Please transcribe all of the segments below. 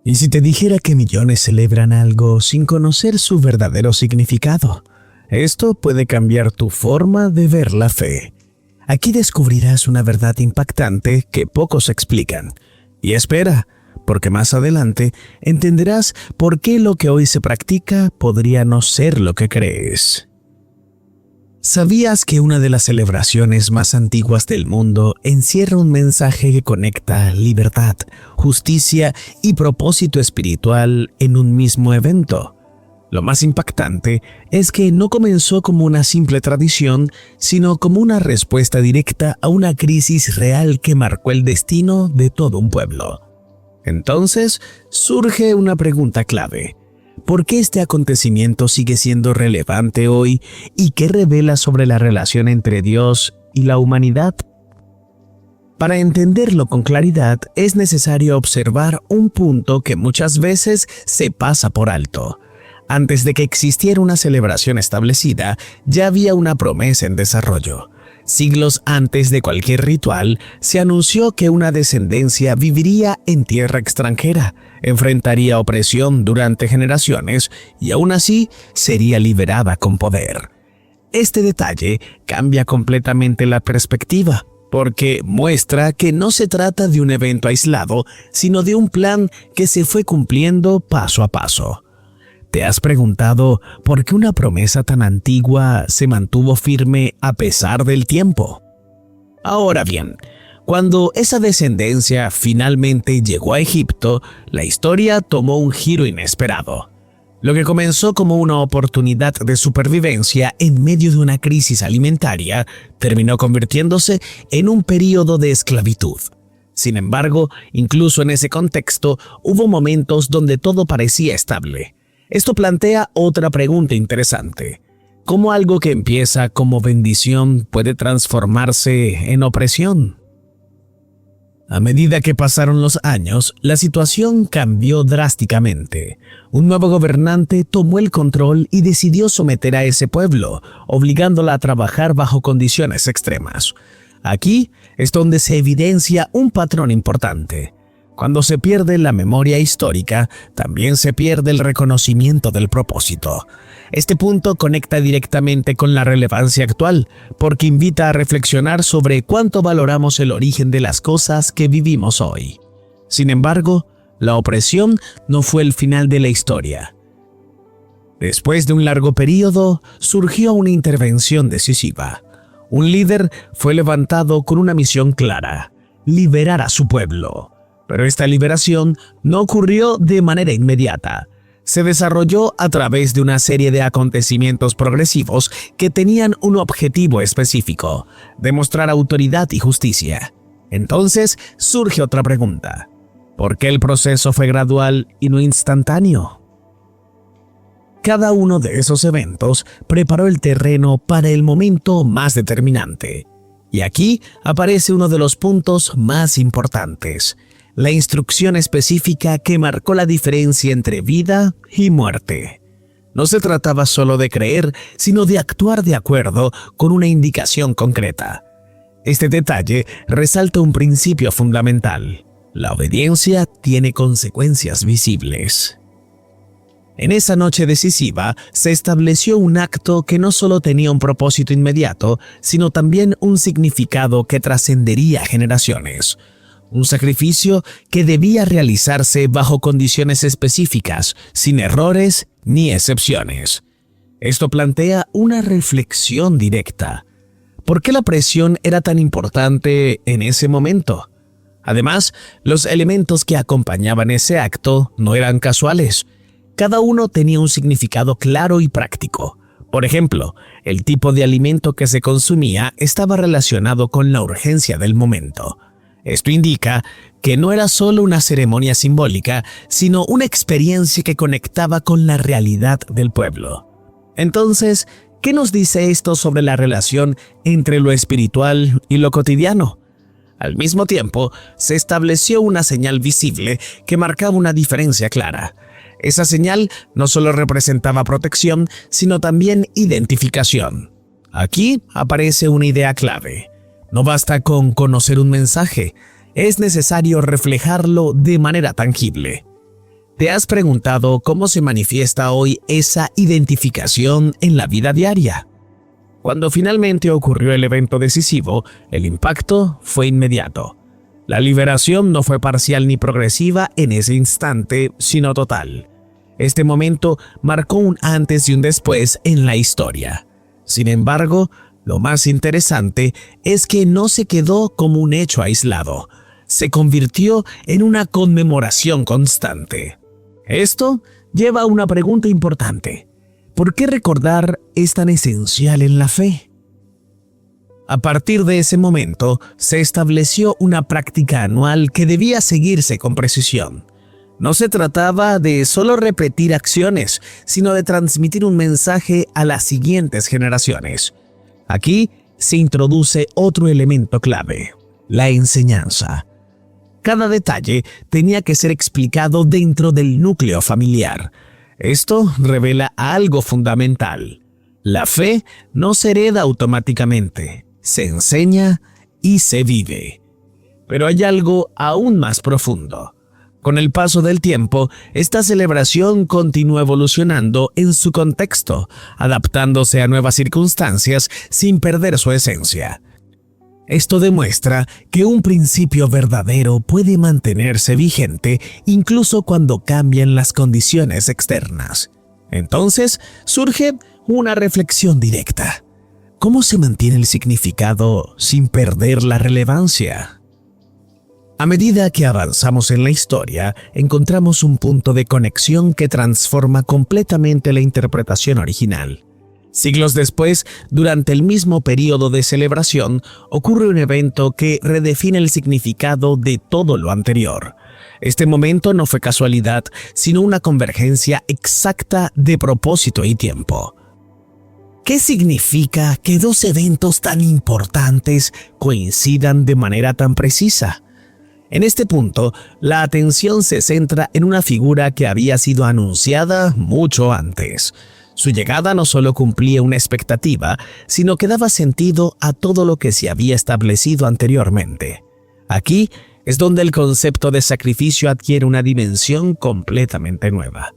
¿Y si te dijera que millones celebran algo sin conocer su verdadero significado? Esto puede cambiar tu forma de ver la fe. Aquí descubrirás una verdad impactante que pocos explican. Y espera, porque más adelante entenderás por qué lo que hoy se practica podría no ser lo que crees. ¿Sabías que una de las celebraciones más antiguas del mundo encierra un mensaje que conecta libertad, justicia y propósito espiritual en un mismo evento? Lo más impactante es que no comenzó como una simple tradición, sino como una respuesta directa a una crisis real que marcó el destino de todo un pueblo. Entonces, surge una pregunta clave. ¿Por qué este acontecimiento sigue siendo relevante hoy y qué revela sobre la relación entre Dios y la humanidad? Para entenderlo con claridad, es necesario observar un punto que muchas veces se pasa por alto. Antes de que existiera una celebración establecida, ya había una promesa en desarrollo. Siglos antes de cualquier ritual, se anunció que una descendencia viviría en tierra extranjera, enfrentaría opresión durante generaciones y aún así sería liberada con poder. Este detalle cambia completamente la perspectiva, porque muestra que no se trata de un evento aislado, sino de un plan que se fue cumpliendo paso a paso. ¿Te has preguntado por qué una promesa tan antigua se mantuvo firme a pesar del tiempo? Ahora bien, cuando esa descendencia finalmente llegó a Egipto, la historia tomó un giro inesperado. Lo que comenzó como una oportunidad de supervivencia en medio de una crisis alimentaria terminó convirtiéndose en un período de esclavitud. Sin embargo, incluso en ese contexto, hubo momentos donde todo parecía estable. Esto plantea otra pregunta interesante. ¿Cómo algo que empieza como bendición puede transformarse en opresión? A medida que pasaron los años, la situación cambió drásticamente. Un nuevo gobernante tomó el control y decidió someter a ese pueblo, obligándola a trabajar bajo condiciones extremas. Aquí es donde se evidencia un patrón importante. Cuando se pierde la memoria histórica, también se pierde el reconocimiento del propósito. Este punto conecta directamente con la relevancia actual, porque invita a reflexionar sobre cuánto valoramos el origen de las cosas que vivimos hoy. Sin embargo, la opresión no fue el final de la historia. Después de un largo periodo, surgió una intervención decisiva. Un líder fue levantado con una misión clara: liberar a su pueblo. Pero esta liberación no ocurrió de manera inmediata. Se desarrolló a través de una serie de acontecimientos progresivos que tenían un objetivo específico: demostrar autoridad y justicia. Entonces surge otra pregunta: ¿por qué el proceso fue gradual y no instantáneo? Cada uno de esos eventos preparó el terreno para el momento más determinante. Y aquí aparece uno de los puntos más importantes: la instrucción específica que marcó la diferencia entre vida y muerte. No se trataba solo de creer, sino de actuar de acuerdo con una indicación concreta. Este detalle resalta un principio fundamental: la obediencia tiene consecuencias visibles. En esa noche decisiva se estableció un acto que no solo tenía un propósito inmediato, sino también un significado que trascendería generaciones. Un sacrificio que debía realizarse bajo condiciones específicas, sin errores ni excepciones. Esto plantea una reflexión directa. ¿Por qué la presión era tan importante en ese momento? Además, los elementos que acompañaban ese acto no eran casuales. Cada uno tenía un significado claro y práctico. Por ejemplo, el tipo de alimento que se consumía estaba relacionado con la urgencia del momento. Esto indica que no era solo una ceremonia simbólica, sino una experiencia que conectaba con la realidad del pueblo. Entonces, ¿qué nos dice esto sobre la relación entre lo espiritual y lo cotidiano? Al mismo tiempo, se estableció una señal visible que marcaba una diferencia clara. Esa señal no solo representaba protección, sino también identificación. Aquí aparece una idea clave. No basta con conocer un mensaje, es necesario reflejarlo de manera tangible. ¿Te has preguntado cómo se manifiesta hoy esa identificación en la vida diaria? Cuando finalmente ocurrió el evento decisivo, el impacto fue inmediato. La liberación no fue parcial ni progresiva en ese instante, sino total. Este momento marcó un antes y un después en la historia. Sin embargo, lo más interesante es que no se quedó como un hecho aislado. Se convirtió en una conmemoración constante. Esto lleva a una pregunta importante. ¿Por qué recordar es tan esencial en la fe? A partir de ese momento, se estableció una práctica anual que debía seguirse con precisión. No se trataba de solo repetir acciones, sino de transmitir un mensaje a las siguientes generaciones. Aquí se introduce otro elemento clave: la enseñanza. Cada detalle tenía que ser explicado dentro del núcleo familiar. Esto revela algo fundamental. La fe no se hereda automáticamente, se enseña y se vive. Pero hay algo aún más profundo. Con el paso del tiempo, esta celebración continúa evolucionando en su contexto, adaptándose a nuevas circunstancias sin perder su esencia. Esto demuestra que un principio verdadero puede mantenerse vigente incluso cuando cambian las condiciones externas. Entonces, surge una reflexión directa. ¿Cómo se mantiene el significado sin perder la relevancia? A medida que avanzamos en la historia, encontramos un punto de conexión que transforma completamente la interpretación original. Siglos después, durante el mismo periodo de celebración, ocurre un evento que redefine el significado de todo lo anterior. Este momento no fue casualidad, sino una convergencia exacta de propósito y tiempo. ¿Qué significa que dos eventos tan importantes coincidan de manera tan precisa? En este punto, la atención se centra en una figura que había sido anunciada mucho antes. Su llegada no solo cumplía una expectativa, sino que daba sentido a todo lo que se había establecido anteriormente. Aquí es donde el concepto de sacrificio adquiere una dimensión completamente nueva.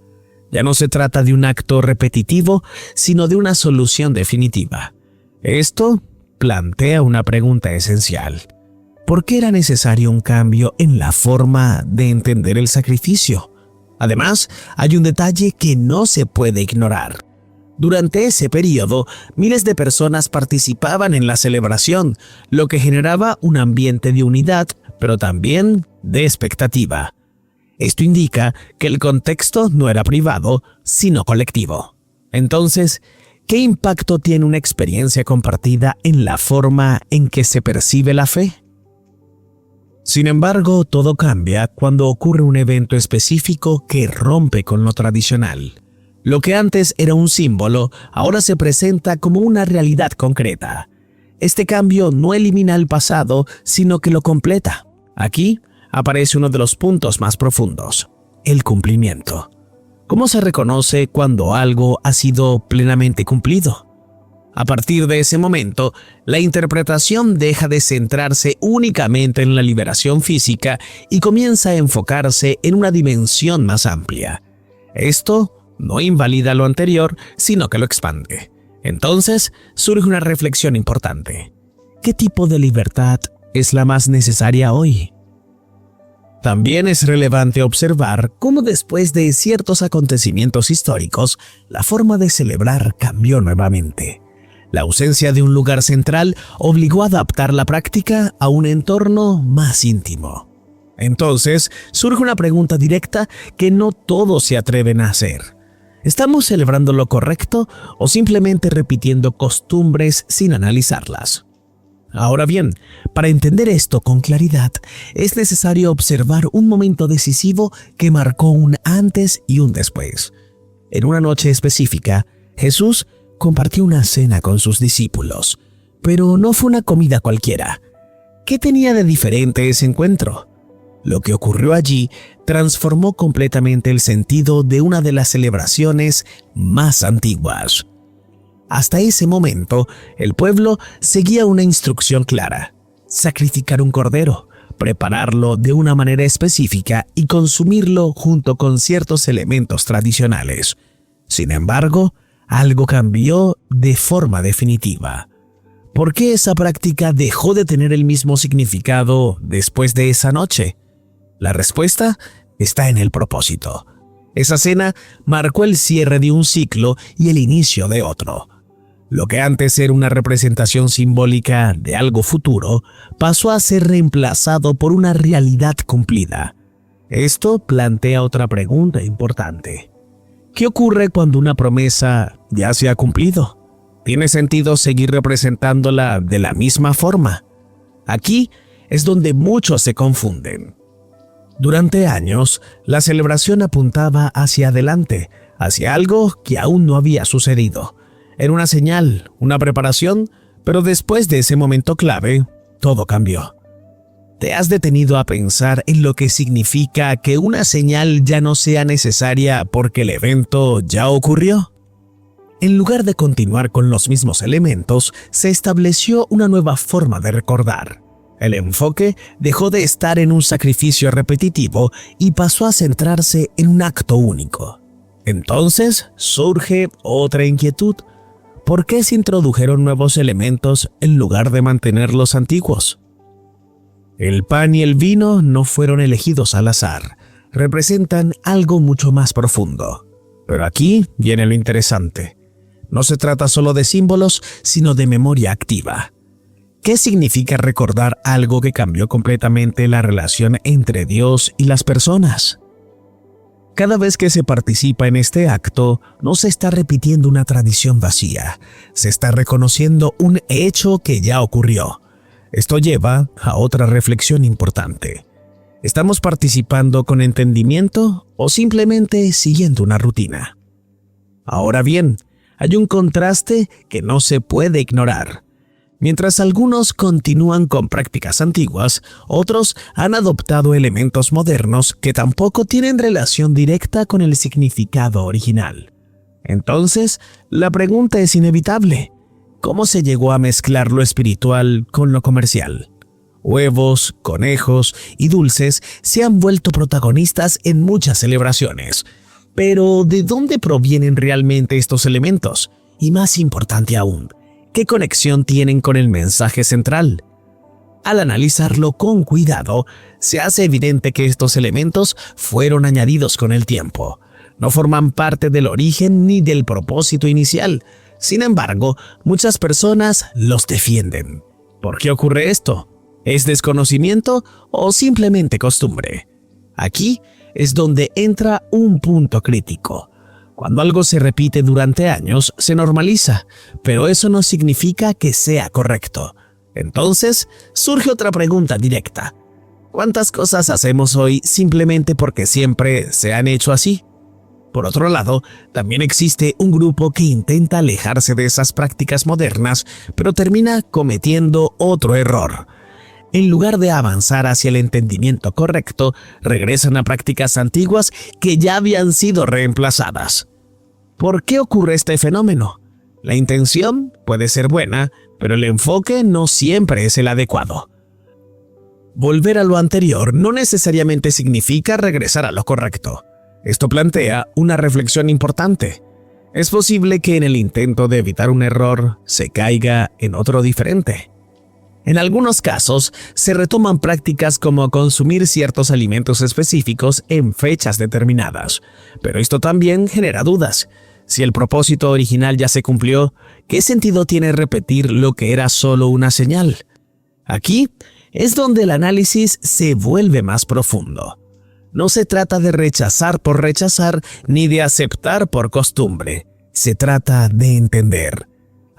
Ya no se trata de un acto repetitivo, sino de una solución definitiva. Esto plantea una pregunta esencial. ¿Por qué era necesario un cambio en la forma de entender el sacrificio? Además, hay un detalle que no se puede ignorar. Durante ese periodo, miles de personas participaban en la celebración, lo que generaba un ambiente de unidad, pero también de expectativa. Esto indica que el contexto no era privado, sino colectivo. Entonces, ¿qué impacto tiene una experiencia compartida en la forma en que se percibe la fe? Sin embargo, todo cambia cuando ocurre un evento específico que rompe con lo tradicional. Lo que antes era un símbolo, ahora se presenta como una realidad concreta. Este cambio no elimina el pasado, sino que lo completa. Aquí aparece uno de los puntos más profundos: el cumplimiento. ¿Cómo se reconoce cuando algo ha sido plenamente cumplido? A partir de ese momento, la interpretación deja de centrarse únicamente en la liberación física y comienza a enfocarse en una dimensión más amplia. Esto no invalida lo anterior, sino que lo expande. Entonces, surge una reflexión importante. ¿Qué tipo de libertad es la más necesaria hoy? También es relevante observar cómo después de ciertos acontecimientos históricos, la forma de celebrar cambió nuevamente. La ausencia de un lugar central obligó a adaptar la práctica a un entorno más íntimo. Entonces, surge una pregunta directa que no todos se atreven a hacer. ¿Estamos celebrando lo correcto o simplemente repitiendo costumbres sin analizarlas? Ahora bien, para entender esto con claridad, es necesario observar un momento decisivo que marcó un antes y un después. En una noche específica, Jesús compartió una cena con sus discípulos, pero no fue una comida cualquiera. ¿Qué tenía de diferente ese encuentro? Lo que ocurrió allí transformó completamente el sentido de una de las celebraciones más antiguas. Hasta ese momento, el pueblo seguía una instrucción clara: sacrificar un cordero, prepararlo de una manera específica y consumirlo junto con ciertos elementos tradicionales. Sin embargo, algo cambió de forma definitiva. ¿Por qué esa práctica dejó de tener el mismo significado después de esa noche? La respuesta está en el propósito. Esa cena marcó el cierre de un ciclo y el inicio de otro. Lo que antes era una representación simbólica de algo futuro, pasó a ser reemplazado por una realidad cumplida. Esto plantea otra pregunta importante. ¿Qué ocurre cuando una promesa ya se ha cumplido? ¿Tiene sentido seguir representándola de la misma forma? Aquí es donde muchos se confunden. Durante años, la celebración apuntaba hacia adelante, hacia algo que aún no había sucedido. Era una señal, una preparación, pero después de ese momento clave, todo cambió. ¿Te has detenido a pensar en lo que significa que una señal ya no sea necesaria porque el evento ya ocurrió? En lugar de continuar con los mismos elementos, se estableció una nueva forma de recordar. El enfoque dejó de estar en un sacrificio repetitivo y pasó a centrarse en un acto único. Entonces surge otra inquietud. ¿Por qué se introdujeron nuevos elementos en lugar de mantener los antiguos? El pan y el vino no fueron elegidos al azar, representan algo mucho más profundo. Pero aquí viene lo interesante. No se trata solo de símbolos, sino de memoria activa. ¿Qué significa recordar algo que cambió completamente la relación entre Dios y las personas? Cada vez que se participa en este acto, no se está repitiendo una tradición vacía, se está reconociendo un hecho que ya ocurrió. Esto lleva a otra reflexión importante. ¿Estamos participando con entendimiento o simplemente siguiendo una rutina? Ahora bien, hay un contraste que no se puede ignorar. Mientras algunos continúan con prácticas antiguas, otros han adoptado elementos modernos que tampoco tienen relación directa con el significado original. Entonces, la pregunta es inevitable. ¿Cómo se llegó a mezclar lo espiritual con lo comercial? Huevos, conejos y dulces se han vuelto protagonistas en muchas celebraciones. Pero, ¿de dónde provienen realmente estos elementos? Y más importante aún, ¿qué conexión tienen con el mensaje central? Al analizarlo con cuidado, se hace evidente que estos elementos fueron añadidos con el tiempo. No forman parte del origen ni del propósito inicial. Sin embargo, muchas personas los defienden. ¿Por qué ocurre esto? ¿Es desconocimiento o simplemente costumbre? Aquí es donde entra un punto crítico. Cuando algo se repite durante años, se normaliza, pero eso no significa que sea correcto. Entonces, surge otra pregunta directa. ¿Cuántas cosas hacemos hoy simplemente porque siempre se han hecho así? Por otro lado, también existe un grupo que intenta alejarse de esas prácticas modernas, pero termina cometiendo otro error. En lugar de avanzar hacia el entendimiento correcto, regresan a prácticas antiguas que ya habían sido reemplazadas. ¿Por qué ocurre este fenómeno? La intención puede ser buena, pero el enfoque no siempre es el adecuado. Volver a lo anterior no necesariamente significa regresar a lo correcto. Esto plantea una reflexión importante. Es posible que en el intento de evitar un error se caiga en otro diferente. En algunos casos, se retoman prácticas como consumir ciertos alimentos específicos en fechas determinadas, pero esto también genera dudas. Si el propósito original ya se cumplió, ¿qué sentido tiene repetir lo que era solo una señal? Aquí es donde el análisis se vuelve más profundo. No se trata de rechazar por rechazar ni de aceptar por costumbre. Se trata de entender.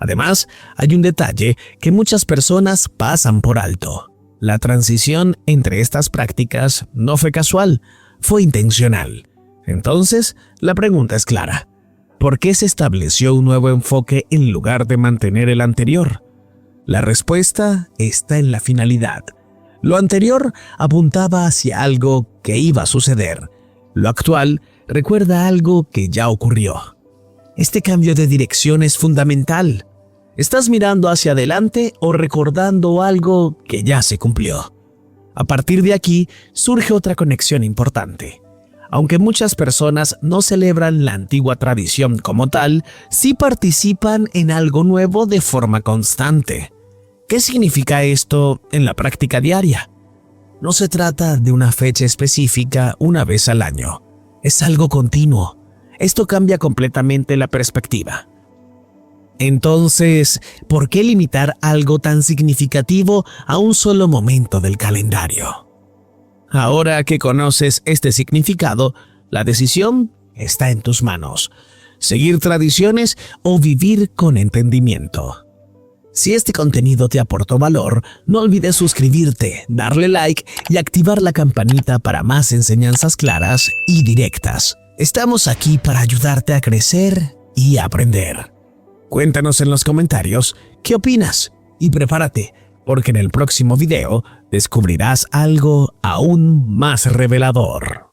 Además, hay un detalle que muchas personas pasan por alto. La transición entre estas prácticas no fue casual, fue intencional. Entonces, la pregunta es clara. ¿Por qué se estableció un nuevo enfoque en lugar de mantener el anterior? La respuesta está en la finalidad. Lo anterior apuntaba hacia algo que iba a suceder. Lo actual recuerda algo que ya ocurrió. Este cambio de dirección es fundamental. ¿Estás mirando hacia adelante o recordando algo que ya se cumplió? A partir de aquí surge otra conexión importante. Aunque muchas personas no celebran la antigua tradición como tal, sí participan en algo nuevo de forma constante. ¿Qué significa esto en la práctica diaria? No se trata de una fecha específica una vez al año. Es algo continuo. Esto cambia completamente la perspectiva. Entonces, ¿por qué limitar algo tan significativo a un solo momento del calendario? Ahora que conoces este significado, la decisión está en tus manos. Seguir tradiciones o vivir con entendimiento. Si este contenido te aportó valor, no olvides suscribirte, darle like y activar la campanita para más enseñanzas claras y directas. Estamos aquí para ayudarte a crecer y aprender. Cuéntanos en los comentarios qué opinas y prepárate, porque en el próximo video descubrirás algo aún más revelador.